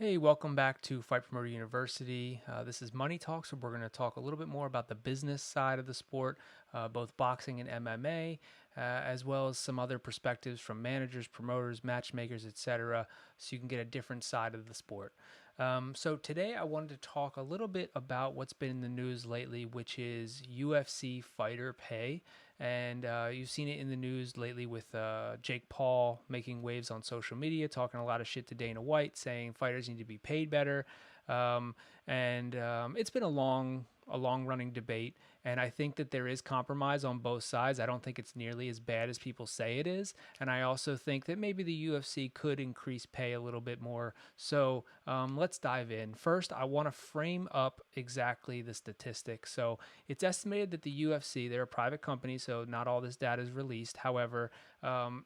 Hey, welcome back to Fight Promoter University. This is Money Talk, so we're going to talk a little bit more about the business side of the sport, both boxing and MMA, as well as some other perspectives from managers, promoters, matchmakers, etc., so you can get a different side of the sport. So today I wanted to talk a little bit about what's been in the news lately, which is UFC Fighter Pay. And you've seen it in the news lately with Jake Paul making waves on social media, talking a lot of shit to Dana White, saying fighters need to be paid better. It's been a long running debate, and I think that there is compromise on both sides. I don't think it's nearly as bad as people say it is, and I also think that maybe the UFC could increase pay a little bit more. So let's dive in. First, I want to frame up exactly the statistics. So it's estimated that the UFC, they're a private company, so not all this data is released. However,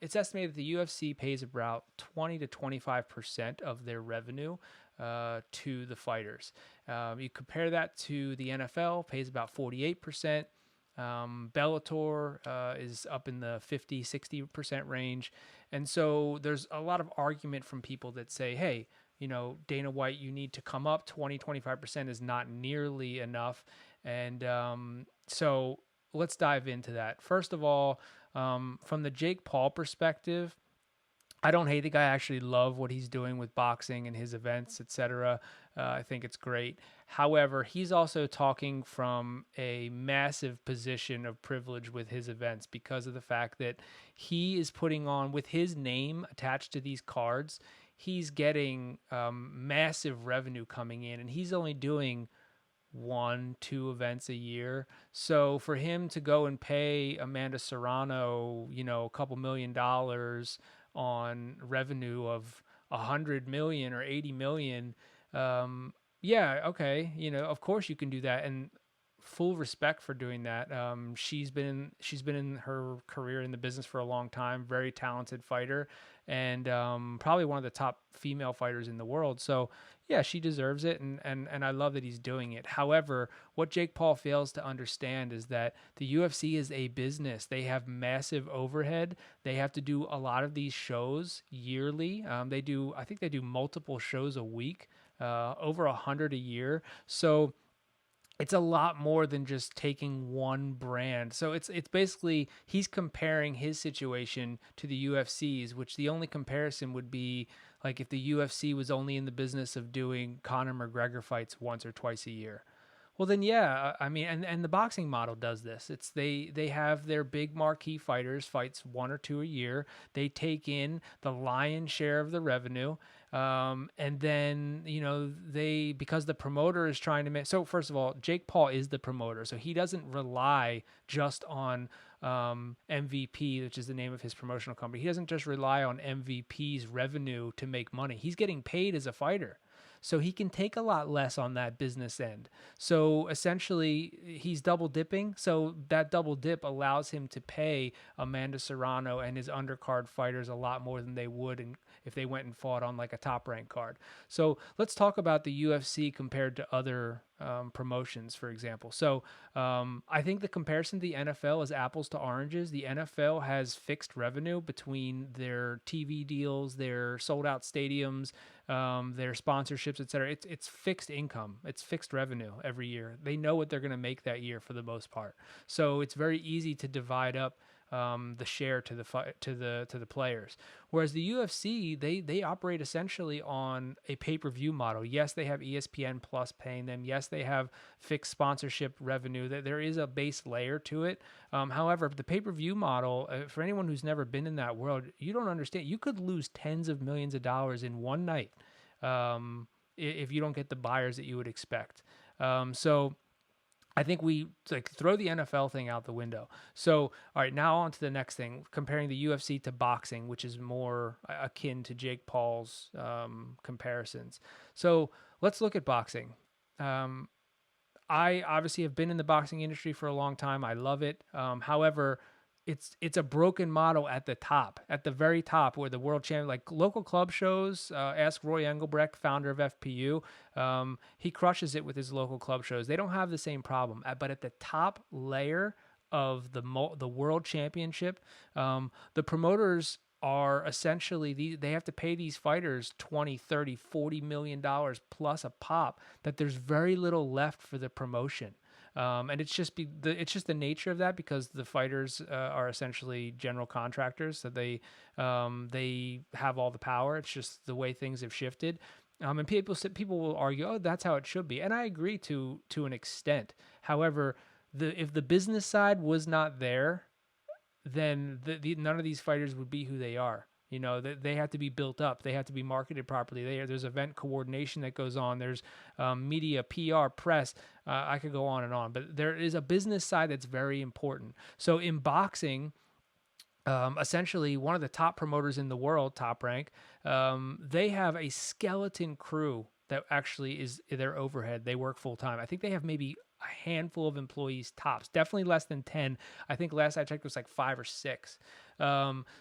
it's estimated that the UFC pays about 20 to 25% of their revenue to the fighters. You compare that to the NFL, pays about 48%. Bellator is up in the 50-60% range. And so there's a lot of argument from people that say, hey, Dana White, you need to come up 20-25% is not nearly enough. And so let's dive into that. First of all, from the Jake Paul perspective, I don't hate the guy. I actually love what he's doing with boxing and his events, etc. I think it's great. However, he's also talking from a massive position of privilege with his events because of the fact that he is putting on, with his name attached to these cards, he's getting massive revenue coming in, and he's only doing 1, 2 events a year. So for him to go and pay Amanda Serrano, a couple $1 million on revenue of 100 million or 80 million, yeah, okay, of course you can do that, and full respect for doing that. She's been in her career in the business for a long time, very talented fighter, and probably one of the top female fighters in the world. So yeah, she deserves it, and I love that he's doing it. However, what Jake Paul fails to understand is that the UFC is a business. They have massive overhead. They have to do a lot of these shows yearly. I think they do multiple shows a week, over 100 a year. So it's a lot more than just taking one brand. So it's basically he's comparing his situation to the UFC's, which the only comparison would be like if the UFC was only in the business of doing Conor McGregor fights once or twice a year. Well, then, yeah, I mean, and the boxing model does this. It's they have their big marquee fighters fights 1 or 2 a year. They take in the lion's share of the revenue, and then they, because the promoter is trying to make. So first of all, Jake Paul is the promoter, so he doesn't rely just on MVP, which is the name of his promotional company. He doesn't just rely on MVP's revenue to make money. He's getting paid as a fighter. So he can take a lot less on that business end. So essentially, he's double dipping. So that double dip allows him to pay Amanda Serrano and his undercard fighters a lot more than they would if they went and fought on like a top rank card. So let's talk about the UFC compared to other promotions, for example. So I think the comparison to the NFL is apples to oranges. The NFL has fixed revenue between their TV deals, their sold out stadiums, their sponsorships, etc. It's fixed income. It's fixed revenue every year. They know what they're going to make that year for the most part. So it's very easy to divide up the share to the players. Whereas the UFC, they operate essentially on a pay-per-view model. Yes, they have ESPN Plus paying them. Yes, they have fixed sponsorship revenue. There is a base layer to it. However, the pay-per-view model, for anyone who's never been in that world, you don't understand. You could lose tens of millions of dollars in one night if you don't get the buyers that you would expect. So I think we like throw the NFL thing out the window. So, all right, now on to the next thing, comparing the UFC to boxing, which is more akin to Jake Paul's comparisons. So let's look at boxing. I obviously have been in the boxing industry for a long time. I love it. However, it's a broken model at the top, at the very top, where the world champion, like local club shows. Ask Roy Engelbrecht, founder of FPU. He crushes it with his local club shows. They don't have the same problem, but at the top layer of the world championship, the promoters are essentially they have to pay these fighters 20, 30, 40 million dollars plus a pop, that there's very little left for the promotion. And it's just the nature of that, because the fighters are essentially general contractors, so they have all the power. It's just the way things have shifted. And people will argue, oh, that's how it should be, and I agree to an extent. However, if the business side was not there, then none of these fighters would be who they are. You know, they have to be built up. They have to be marketed properly. There's event coordination that goes on. There's media, PR, press. I could go on and on. But there is a business side that's very important. So in boxing, essentially one of the top promoters in the world, Top Rank, they have a skeleton crew that actually is their overhead. They work full time. I think they have maybe a handful of employees tops, definitely less than 10. I think last I checked it was like 5 or 6.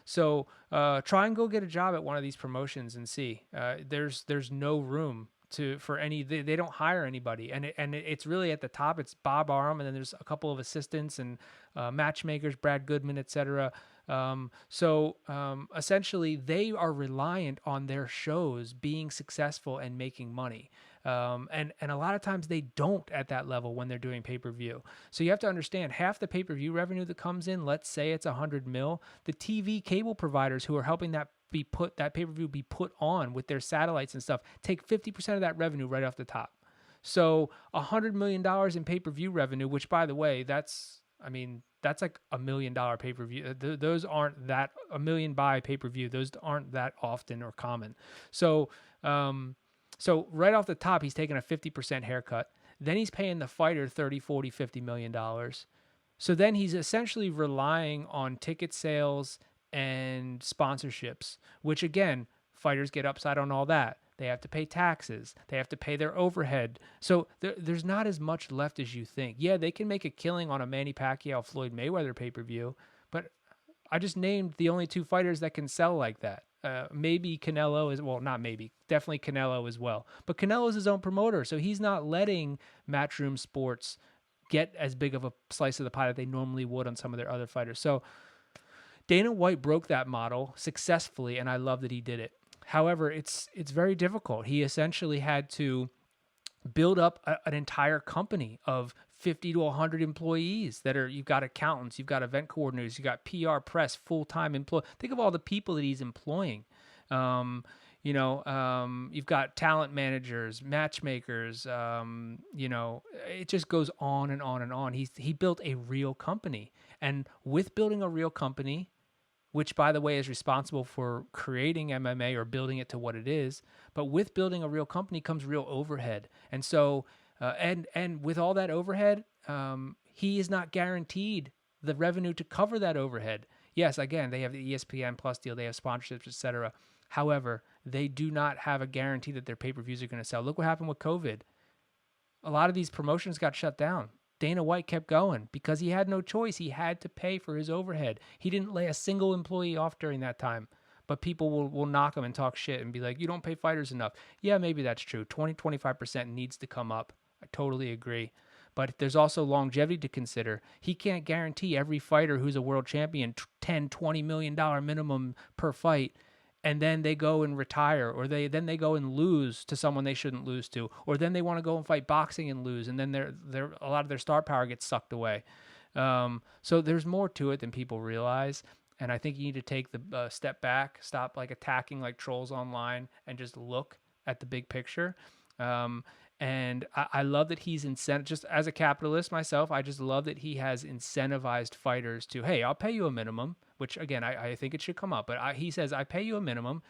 So try and go get a job at one of these promotions and see. There's no room for any. They don't hire anybody, and it's really at the top. It's Bob Arum, and then there's a couple of assistants and matchmakers, Brad Goodman, etc. Essentially, they are reliant on their shows being successful and making money. And a lot of times they don't at that level when they're doing pay-per-view. So you have to understand, half the pay-per-view revenue that comes in, let's say it's 100 mil, the TV cable providers who are helping that pay-per-view be put on with their satellites and stuff, take 50% of that revenue right off the top. So $100 million in pay-per-view revenue, which, by the way, that's like $1 million pay-per-view. Those aren't that $1 million buy pay-per-view. Those aren't that often or common. So right off the top, he's taking a 50% haircut. Then he's paying the fighter 30, 40, $50 million. So then he's essentially relying on ticket sales and sponsorships, which again, fighters get upside on all that. They have to pay taxes. They have to pay their overhead. So there's not as much left as you think. Yeah, they can make a killing on a Manny Pacquiao Floyd Mayweather pay-per-view, but I just named the only 2 fighters that can sell like that. Maybe Canelo is, well, not maybe, definitely Canelo as well. But Canelo is his own promoter, so he's not letting Matchroom Sports get as big of a slice of the pie that they normally would on some of their other fighters. So Dana White broke that model successfully, and I love that he did it. However, it's very difficult. He essentially had to build up an entire company of 50 to 100 employees you've got accountants, you've got event coordinators, you've got PR, press, full-time employee. Think of all the people that he's employing. You've got talent managers, matchmakers, it just goes on and on and on. He built a real company. And with building a real company, which, by the way, is responsible for creating MMA or building it to what it is. But with building a real company comes real overhead. And so, and with all that overhead, he is not guaranteed the revenue to cover that overhead. Yes, again, they have the ESPN Plus deal, they have sponsorships, etc. However, they do not have a guarantee that their pay-per-views are going to sell. Look what happened with COVID. A lot of these promotions got shut down. Dana White kept going because he had no choice. He had to pay for his overhead. He didn't lay a single employee off during that time. But people will knock him and talk shit and be like, you don't pay fighters enough. Yeah, maybe that's true. 25% needs to come up. I totally agree. But there's also longevity to consider. He can't guarantee every fighter who's a world champion $10, $20 million minimum per fight, and then they go and retire, or then they go and lose to someone they shouldn't lose to, or then they want to go and fight boxing and lose, and then a lot of their star power gets sucked away. So there's more to it than people realize, and I think you need to take the step back, stop like attacking like trolls online, and just look at the big picture. And I love that he's just as a capitalist myself, I just love that he has incentivized fighters to, hey, I'll pay you a minimum, which again, I think it should come up, but he says, I pay you a minimum,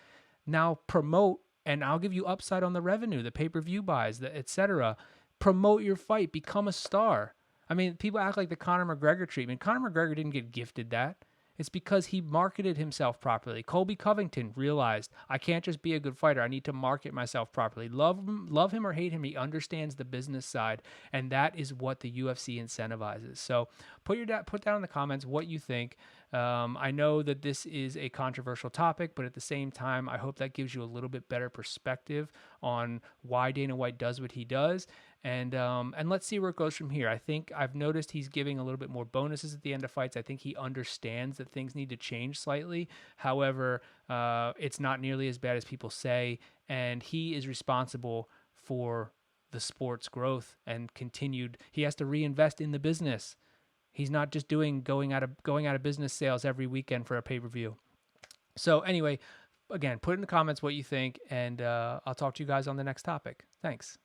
now promote, and I'll give you upside on the revenue, the pay-per-view buys, etc. Promote your fight, become a star. I mean, people act like the Conor McGregor treatment. Conor McGregor didn't get gifted that. It's because he marketed himself properly. Colby Covington realized, I can't just be a good fighter. I need to market myself properly. Love him or hate him, he understands the business side, and that is what the UFC incentivizes. So put down in the comments what you think. I know that this is a controversial topic, but at the same time, I hope that gives you a little bit better perspective on why Dana White does what he does. And let's see where it goes from here. I think I've noticed he's giving a little bit more bonuses at the end of fights. I think he understands that things need to change slightly. However, it's not nearly as bad as people say, and he is responsible for the sport's growth and continued. He has to reinvest in the business. He's not just going out of business sales every weekend for a pay-per-view. So anyway, again, put in the comments what you think, and I'll talk to you guys on the next topic. Thanks.